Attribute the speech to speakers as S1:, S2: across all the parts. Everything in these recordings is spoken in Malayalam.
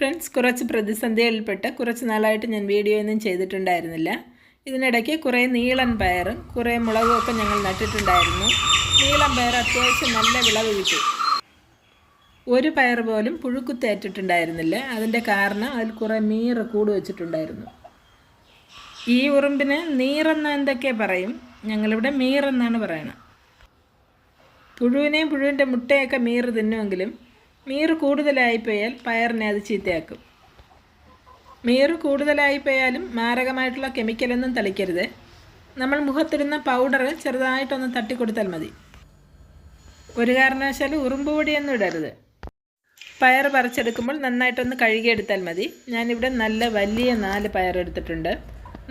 S1: ഫ്രണ്ട്സ്, കുറച്ച് പ്രതിസന്ധികളിൽപ്പെട്ട് കുറച്ച് നാളായിട്ട് ഞാൻ വീഡിയോ ഒന്നും ചെയ്തിട്ടുണ്ടായിരുന്നില്ല. ഇതിനിടയ്ക്ക് കുറേ നീളൻ പയറും കുറേ മുളകും ഒക്കെ ഞങ്ങൾ നട്ടിട്ടുണ്ടായിരുന്നു. നീളൻ പയർ അത്യാവശ്യം നല്ല വിളവ് കിട്ടി. ഒരു പയർ പോലും പുഴുക്കുത്തേറ്റിട്ടുണ്ടായിരുന്നില്ല. അതിൻ്റെ കാരണം അതിൽ കുറേ മീറ് കൂട് വെച്ചിട്ടുണ്ടായിരുന്നു. ഈ ഉറുമ്പിന് നീറെന്ന് എന്തൊക്കെ പറയും, ഞങ്ങളിവിടെ മീറെന്നാണ് പറയണത്. പുഴുവിനെയും പുഴുവിൻ്റെ മുട്ടയൊക്കെ മീറ് തിന്നുമെങ്കിലും മീറ് കൂടുതലായിപ്പോയാൽ പയറിനെ അത് ചീത്തയാക്കും. മീറ് കൂടുതലായിപ്പോയാലും മാരകമായിട്ടുള്ള കെമിക്കലൊന്നും തളിക്കരുത്. നമ്മൾ മുഖത്തിടുന്ന പൗഡർ ചെറുതായിട്ടൊന്ന് തട്ടിക്കൊടുത്താൽ മതി. ഒരു കാരണവശാലും ഉറുമ്പ് പൊടിയൊന്നും ഇടരുത്. പയർ പറിച്ചെടുക്കുമ്പോൾ നന്നായിട്ടൊന്ന് കഴുകിയെടുത്താൽ മതി. ഞാനിവിടെ നല്ല വലിയ 4 പയർ എടുത്തിട്ടുണ്ട്.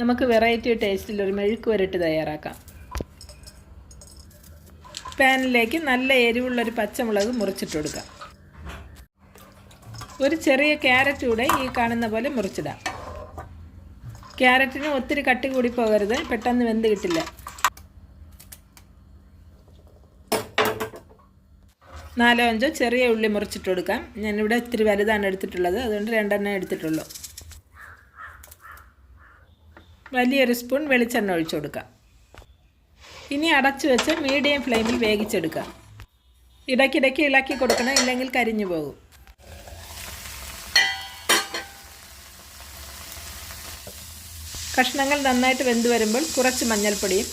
S1: നമുക്ക് വെറൈറ്റി ടേസ്റ്റിലൊരു മെഴുക്ക് വരട്ട് തയ്യാറാക്കാം. പാനിലേക്ക് നല്ല എരിവുള്ളൊരു പച്ചമുളക് മുറിച്ചിട്ട് കൊടുക്കാം. ഒരു ചെറിയ ക്യാരറ്റ് കൂടെ ഈ കാണുന്ന പോലെ മുറിച്ചിടാം. ക്യാരറ്റിന് ഒത്തിരി കട്ടി കൂടി പോകരുത്, പെട്ടെന്ന് വെന്ത് കിട്ടില്ല. 4-5 ചെറിയ ഉള്ളി മുറിച്ചിട്ട് കൊടുക്കാം. ഞാനിവിടെ ഇത്തിരി വലുതാണ് എടുത്തിട്ടുള്ളത്, അതുകൊണ്ട് 2 എടുത്തിട്ടുള്ളൂ. വലിയൊരു സ്പൂൺ വെളിച്ചെണ്ണ ഒഴിച്ചു കൊടുക്കാം. ഇനി അടച്ചു വെച്ച് മീഡിയം ഫ്ലെയിമിൽ വേവിച്ചെടുക്കാം. ഇടയ്ക്കിടയ്ക്ക് ഇളക്കി കൊടുക്കണം, ഇല്ലെങ്കിൽ കരിഞ്ഞു പോകും. കഷ്ണങ്ങൾ നന്നായിട്ട് വെന്ത് വരുമ്പോൾ കുറച്ച് മഞ്ഞൾപ്പൊടിയും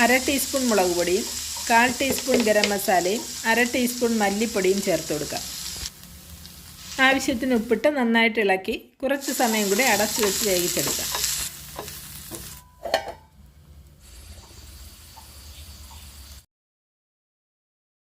S1: 1/2 ടീസ്പൂൺ മുളക് പൊടിയും 1/4 ടീസ്പൂൺ ഗരം മസാലയും 1/2 ടീസ്പൂൺ മല്ലിപ്പൊടിയും ചേർത്ത് കൊടുക്കാം. ആവശ്യത്തിന് ഉപ്പിട്ട് നന്നായിട്ട് ഇളക്കി കുറച്ച് സമയം കൂടി അടച്ചു വെച്ച് വേവിച്ചെടുക്കാം.